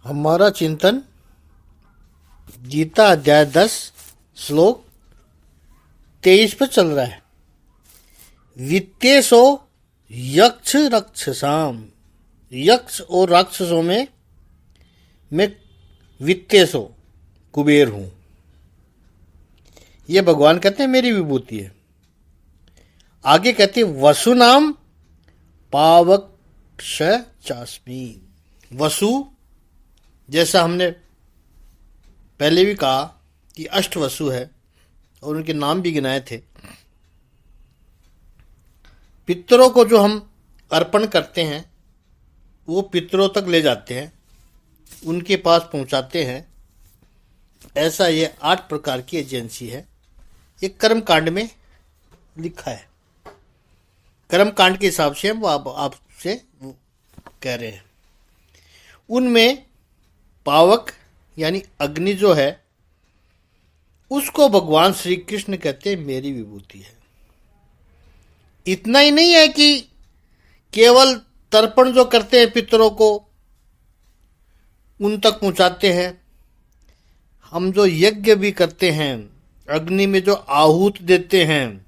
हमारा चिंतन गीता अध्याय 10 श्लोक 23 पर चल रहा है। वित्तेषो यक्ष रक्षसाम, यक्ष और राक्षसों में मैं वित्तेषो कुबेर हूं। ये भगवान कहते हैं मेरी विभूति है। आगे कहते हैं वसुनाम पावक्ष चास्मी। वसु, जैसा हमने पहले भी कहा कि अष्ट वसु है और उनके नाम भी गिनाए थे। पितरों को जो हम अर्पण करते हैं वो पितरों तक ले जाते हैं, उनके पास पहुंचाते हैं। ऐसा ये 8 प्रकार की एजेंसी है। ये कर्म कांड में लिखा है। कर्म कांड के हिसाब से हम आपसे कह रहे हैं। उनमें पावक यानी अग्नि जो है उसको भगवान श्री कृष्ण कहते हैं मेरी विभूति है। इतना ही नहीं है कि केवल तर्पण जो करते हैं पितरों को उन तक पहुंचाते हैं, हम जो यज्ञ भी करते हैं, अग्नि में जो आहूत देते हैं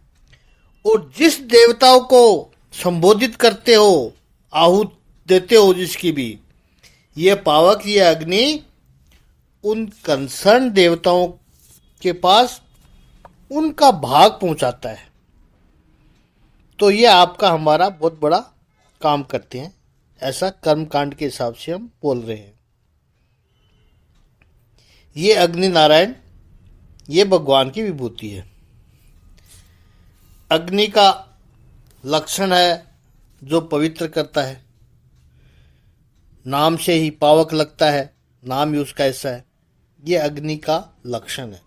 और जिस देवताओं को संबोधित करते हो, आहूत देते हो जिसकी भी, ये पावक, ये अग्नि उन कंसर्न देवताओं के पास उनका भाग पहुंचाता है। तो ये आपका हमारा बहुत बड़ा काम करते हैं। ऐसा कर्म कांड के हिसाब से हम बोल रहे हैं। ये अग्नि नारायण, ये भगवान की विभूति है। अग्नि का लक्षण है जो पवित्र करता है। नाम से ही पावक लगता है, नाम ही उसका ऐसा है। ये अग्नि का लक्षण है।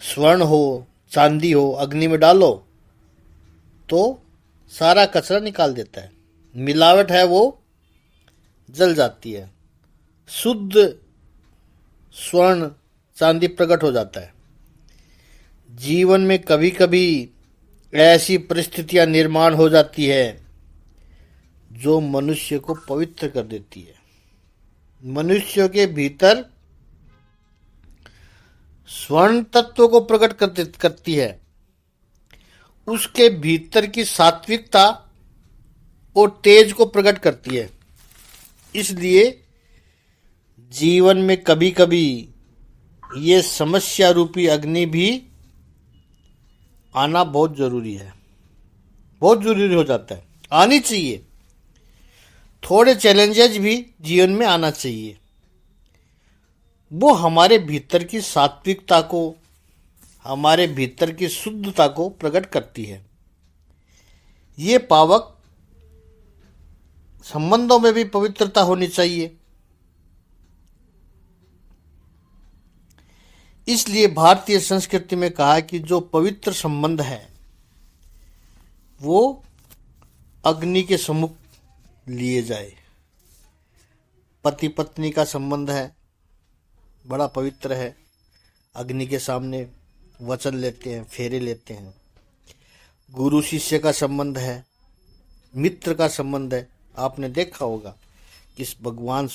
स्वर्ण हो, चांदी हो, अग्नि में डालो तो सारा कचरा निकाल देता है। मिलावट है वो जल जाती है। शुद्ध स्वर्ण चांदी प्रकट हो जाता है। जीवन में कभी कभी ऐसी परिस्थितियां निर्माण हो जाती है जो मनुष्य को पवित्र कर देती है। मनुष्य के भीतर स्वर्ण तत्व को प्रकट करती है। उसके भीतर की सात्विकता और तेज को प्रकट करती है। इसलिए जीवन में कभी कभी ये समस्या रूपी अग्नि भी आना बहुत जरूरी है, बहुत जरूरी हो जाता है। आनी चाहिए। थोड़े चैलेंजेस भी जीवन में आना चाहिए। वो हमारे भीतर की सात्विकता को, हमारे भीतर की शुद्धता को प्रकट करती है। ये पावक संबंधों में भी पवित्रता होनी चाहिए। इसलिए भारतीय संस्कृति में कहा कि जो पवित्र संबंध है वो अग्नि के सम्मुख लिए जाए। पति पत्नी का संबंध है, बड़ा पवित्र है। अग्नि के सामने वचन लेते हैं, फेरे लेते हैं। गुरु शिष्य का संबंध है, मित्र का संबंध है। आपने देखा होगा कि भगवान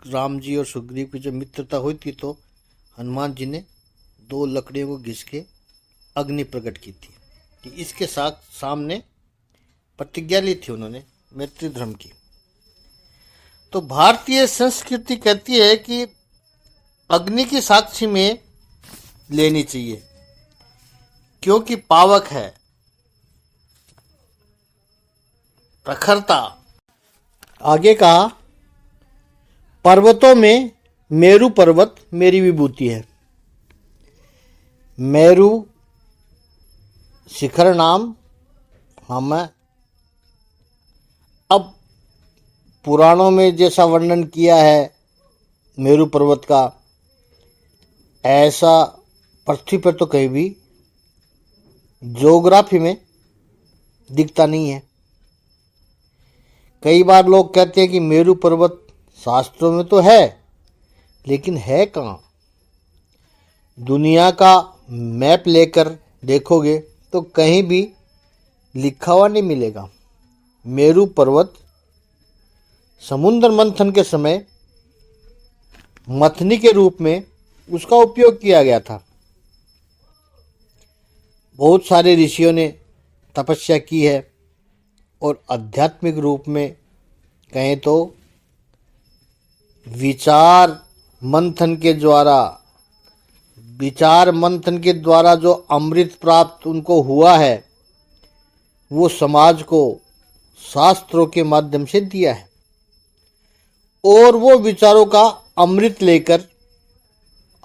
राम जी और सुग्रीव की जो मित्रता हुई थी तो हनुमान जी ने 2 लकड़ियों को घिस के अग्नि प्रकट की थी कि इसके साथ सामने प्रतिज्ञा ली थी उन्होंने मैत्री धर्म की। तो भारतीय संस्कृति कहती है कि अग्नि की साक्षी में लेनी चाहिए क्योंकि पावक है, प्रखरता। आगे कहा पर्वतों में मेरु पर्वत मेरी विभूति है। मेरु शिखर नाम हम अब पुराणों में जैसा वर्णन किया है मेरु पर्वत का, ऐसा पृथ्वी पर तो कहीं भी ज्योग्राफी में दिखता नहीं है। कई बार लोग कहते हैं कि मेरु पर्वत शास्त्रों में तो है, लेकिन है कहाँ? दुनिया का मैप लेकर देखोगे तो कहीं भी लिखा हुआ नहीं मिलेगा। मेरु पर्वत समुद्र मंथन के समय मथनी के रूप में उसका उपयोग किया गया था। बहुत सारे ऋषियों ने तपस्या की है और आध्यात्मिक रूप में कहें तो विचार मंथन के द्वारा जो अमृत प्राप्त उनको हुआ है वो समाज को शास्त्रों के माध्यम से दिया है और वो विचारों का अमृत लेकर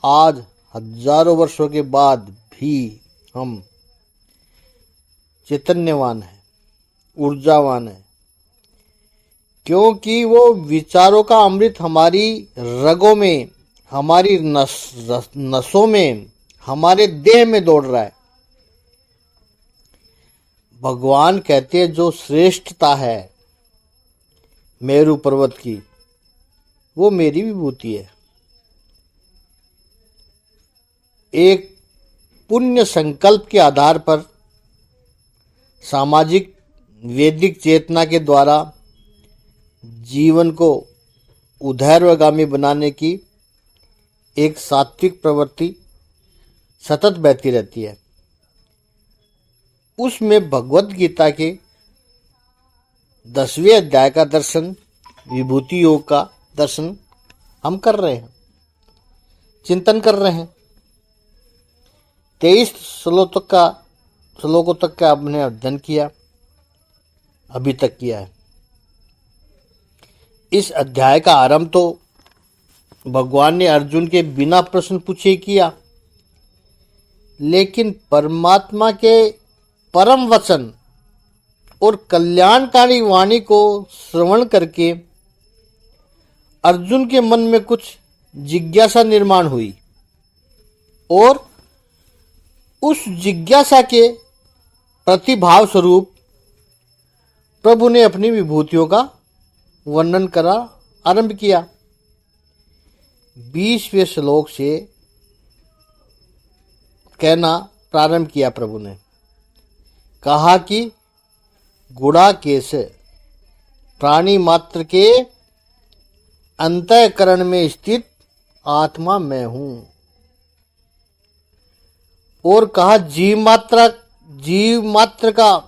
आज हजारों वर्षों के बाद भी हम चैतन्यवान हैं, ऊर्जावान हैं, क्योंकि वो विचारों का अमृत हमारी रगों में, हमारी नसों में, हमारे देह में दौड़ रहा है। भगवान कहते हैं जो श्रेष्ठता है मेरु पर्वत की वो मेरी विभूति है। एक पुण्य संकल्प के आधार पर सामाजिक वैदिक चेतना के द्वारा जीवन को उधैर्यगामी बनाने की एक सात्विक प्रवृत्ति सतत बहती रहती है। उसमें भगवत गीता के 10वें अध्याय का दर्शन, विभूति योग का दर्शन हम कर रहे हैं, चिंतन कर रहे हैं। 23 श्लोकों तक का आपने अध्ययन किया, अभी तक किया है। इस अध्याय का आरंभ तो भगवान ने अर्जुन के बिना प्रश्न पूछे किया, लेकिन परमात्मा के परम वचन और कल्याणकारी वाणी को श्रवण करके अर्जुन के मन में कुछ जिज्ञासा निर्माण हुई और उस जिज्ञासा के प्रतिभाव स्वरूप प्रभु ने अपनी विभूतियों का वर्णन करा आरंभ किया। 20वें श्लोक से कहना प्रारंभ किया। प्रभु ने कहा कि गुणाकेश प्राणी मात्र के अंतःकरण में स्थित आत्मा मैं हूं, और कहा जीव मात्र का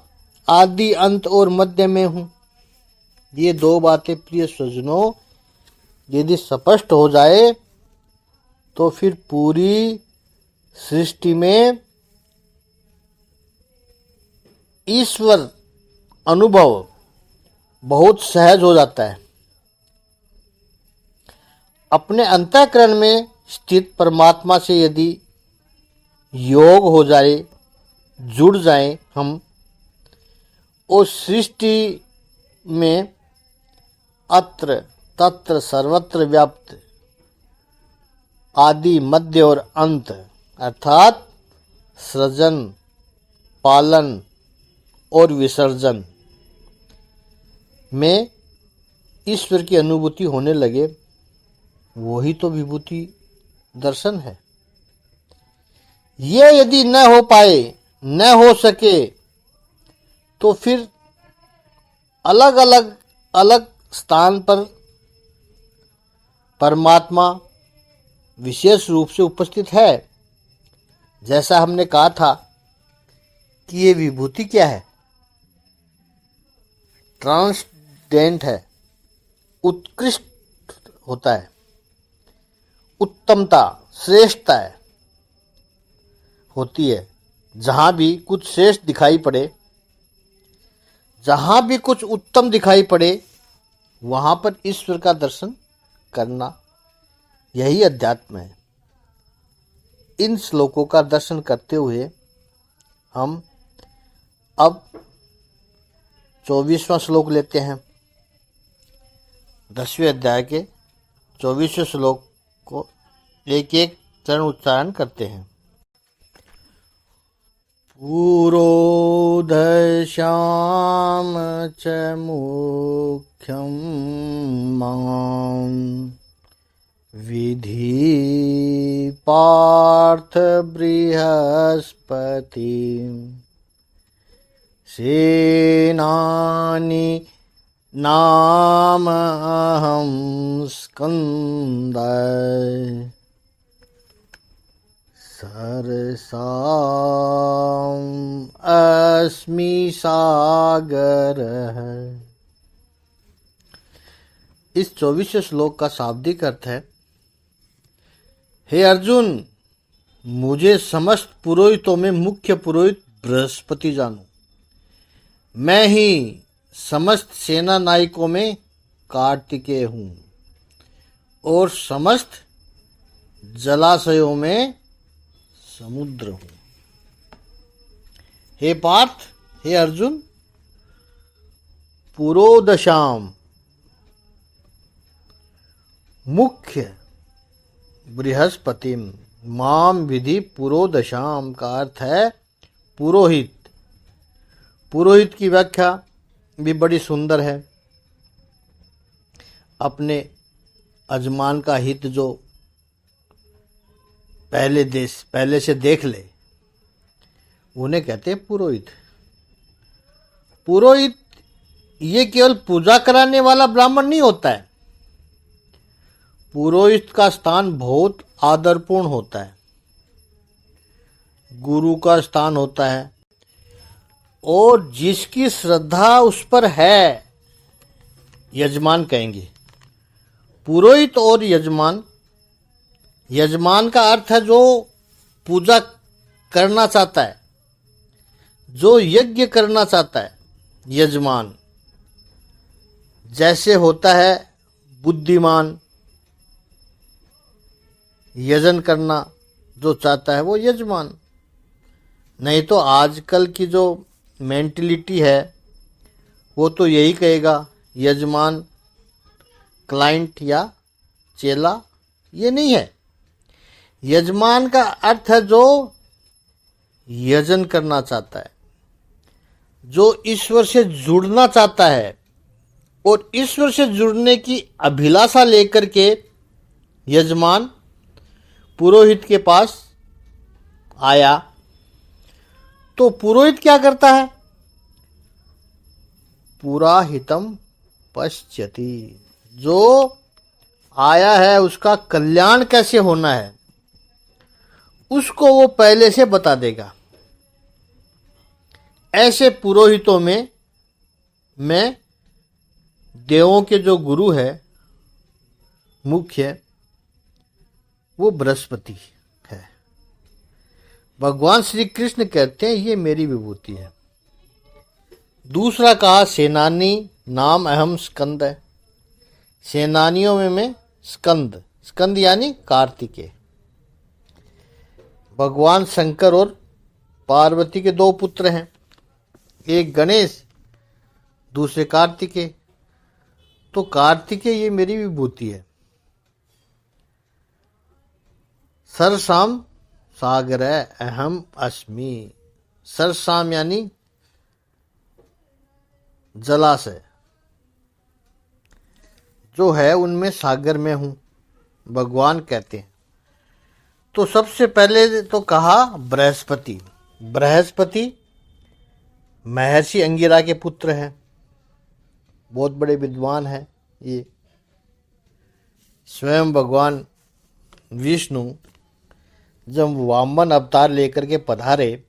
आदि अंत और मध्य में हूं। ये दो बातें प्रिय स्वजनों यदि स्पष्ट हो जाए तो फिर पूरी सृष्टि में ईश्वर अनुभव बहुत सहज हो जाता है। अपने अंतःकरण में स्थित परमात्मा से यदि योग हो जाए, जुड़ जाए हम, और सृष्टि में अत्र तत्र सर्वत्र व्याप्त आदि मध्य और अंत अर्थात सृजन, पालन और विसर्जन में ईश्वर की अनुभूति होने लगे, वही तो विभूति दर्शन है। ये यदि न हो पाए, न हो सके, तो फिर अलग स्थान पर परमात्मा विशेष रूप से उपस्थित है। जैसा हमने कहा था कि ये विभूति क्या है? ट्रांसडेंट है, उत्कृष्ट होता है, उत्तमता, श्रेष्ठता है होती है। जहां भी कुछ श्रेष्ठ दिखाई पड़े, जहां भी कुछ उत्तम दिखाई पड़े, वहां पर ईश्वर का दर्शन करना, यही अध्यात्म है। इन श्लोकों का दर्शन करते हुए हम अब 24वां श्लोक लेते हैं। 10वें अध्याय के 24वें श्लोक को एक एक चरण उच्चारण करते हैं। पुरोदशाम च मुख्यम मां विधि पार्थ बृहस्पति सेनानि नाम अहं स्कंद सरसाम् अस्मि सागरः। इस 24वें श्लोक का शाब्दिक अर्थ है, हे अर्जुन, मुझे समस्त पुरोहितों में मुख्य पुरोहित बृहस्पति जानो। मैं ही समस्त सेना नायकों में कार्तिकेय हूँ और समस्त जलाशयों में समुद्र हूँ। हे पार्थ, हे अर्जुन, पुरोदशाम मुख्य बृहस्पतिम माम विधि पुरोदशाम का अर्थ है पुरोहित। पुरोहित की व्याख्या भी बड़ी सुंदर है। अपने अजमान का हित जो पहले से देख ले, उन्हें कहते हैं पुरोहित। पुरोहित ये केवल पूजा कराने वाला ब्राह्मण नहीं होता है। पुरोहित का स्थान बहुत आदरपूर्ण होता है, गुरु का स्थान होता है, और जिसकी श्रद्धा उस पर है, यजमान कहेंगे। पुरोहित और यजमान, यजमान का अर्थ है जो पूजा करना चाहता है, जो यज्ञ करना चाहता है। यजमान जैसे होता है बुद्धिमान, यजन करना जो चाहता है वो यजमान। नहीं तो आजकल की जो मेंटलिटी है वो तो यही कहेगा यजमान क्लाइंट या चेला, ये नहीं है। यजमान का अर्थ है जो यजन करना चाहता है, जो ईश्वर से जुड़ना चाहता है और ईश्वर से जुड़ने की अभिलाषा लेकर के यजमान पुरोहित के पास आया। तो पुरोहित क्या करता है? पुराहितम पश्यति, जो आया है उसका कल्याण कैसे होना है उसको वो पहले से बता देगा। ऐसे पुरोहितों में मैं देवों के जो गुरु है मुख्य, वो बृहस्पति है। भगवान श्री कृष्ण कहते हैं ये मेरी विभूति है। दूसरा कहा सेनानी नाम अहम स्कंद है। सेनानियों में मैं स्कंद, स्कंद यानी कार्तिकेय। भगवान शंकर और पार्वती के दो पुत्र हैं, एक गणेश, दूसरे कार्तिकेय। तो कार्तिकेय ये मेरी विभूति है। सरसाम सागर अहम अस्मि। सरसाम यानी जलाशय जो है उनमें सागर में हूं, भगवान कहते हैं। तो सबसे पहले तो कहा बृहस्पति। बृहस्पति महर्षि अंगिरा के पुत्र हैं, बहुत बड़े विद्वान हैं। ये स्वयं भगवान विष्णु जब वामन अवतार लेकर के पधारे,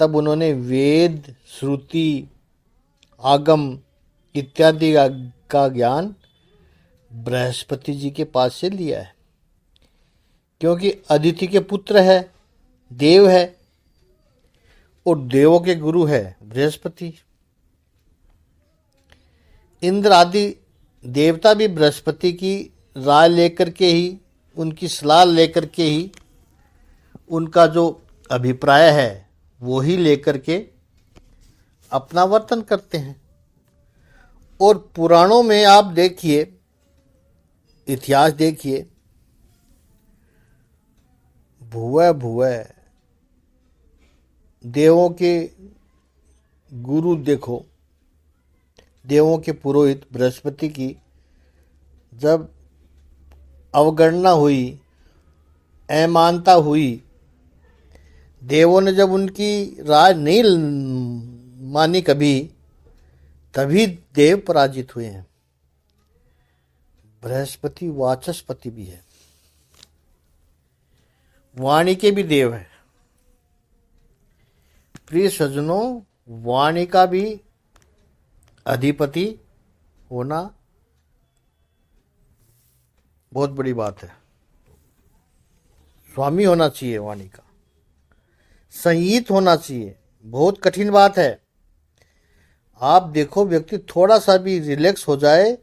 तब उन्होंने वेद, श्रुति, आगम इत्यादि का ज्ञान बृहस्पति जी के पास से लिया है, क्योंकि अदिति के पुत्र है, देव है, और देवों के गुरु है बृहस्पति। इंद्र आदि देवता भी बृहस्पति की राय लेकर के ही, उनकी सलाह लेकर के ही, उनका जो अभिप्राय है वो ही लेकर के अपना वर्तन करते हैं। और पुराणों में आप देखिए, इतिहास देखिए, भुवः भुवः देवों के गुरु देखो, देवों के पुरोहित बृहस्पति की जब अवगणना हुई, अमानता हुई, देवों ने जब उनकी राय नहीं मानी कभी, तभी देव पराजित हुए हैं। बृहस्पति वाचस्पति भी है, वाणी के भी देव है। प्रिय सज्जनों, वाणी का भी अधिपति होना बहुत बड़ी बात है। स्वामी होना चाहिए वाणी का, संयत होना चाहिए। बहुत कठिन बात है। आप देखो, व्यक्ति थोड़ा सा भी रिलैक्स हो जाए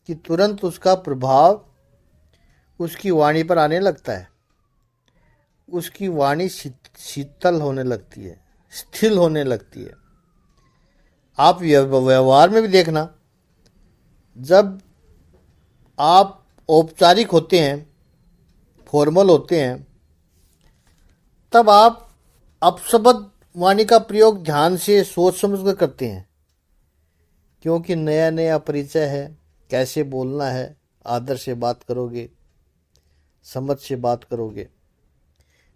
कि तुरंत उसका प्रभाव उसकी वाणी पर आने लगता है। उसकी वाणी शीतल होने लगती है, स्थिर होने लगती है। आप व्यवहार में भी देखना, जब आप औपचारिक होते हैं, फॉर्मल होते हैं, तब आप अपशब्द वाणी का प्रयोग ध्यान से सोच समझ कर करते हैं, क्योंकि नया नया परिचय है। कैसे बोलना है, आदर से बात करोगे, समझ से बात करोगे।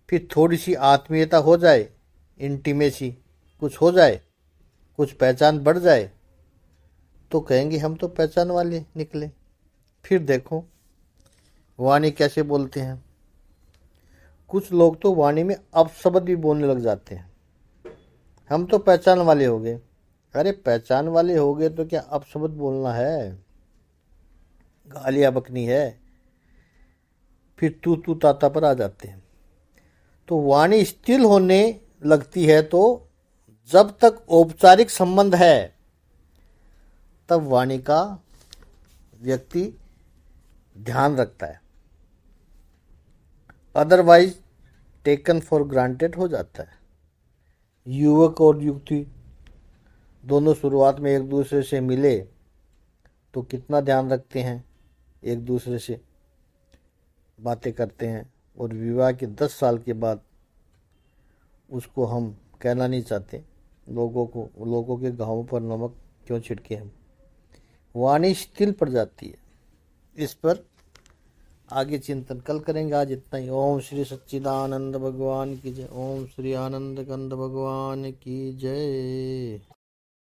फिर थोड़ी सी आत्मीयता हो जाए, इंटीमेसी कुछ हो जाए, कुछ पहचान बढ़ जाए, तो कहेंगे हम तो पहचान वाले निकले। फिर देखो वाणी कैसे बोलते हैं। कुछ लोग तो वाणी में अपशब्द भी बोलने लग जाते हैं। हम तो पहचान वाले हो गए। अरे पहचान वाले हो गए तो क्या अपशब्द बोलना है, गालियां बकनी है? फिर तू ताता पर आ जाते हैं। तो वाणी स्थिर होने लगती है तो जब तक औपचारिक संबंध है तब वाणी का व्यक्ति ध्यान रखता है, अदरवाइज टेकन फॉर ग्रांटेड हो जाता है। युवक और युवती दोनों शुरुआत में एक दूसरे से मिले तो कितना ध्यान रखते हैं, एक दूसरे से बातें करते हैं, और विवाह के 10 साल के बाद उसको हम कहना नहीं चाहते लोगों के घावों पर नमक क्यों छिड़के हम। वाणी स्थिर पड़ जाती है। इस पर आगे चिंतन कल करेंगे। आज इतना ही। ओम श्री सच्चिदानंद भगवान की जय। ओम श्री आनंद कंद भगवान की जय।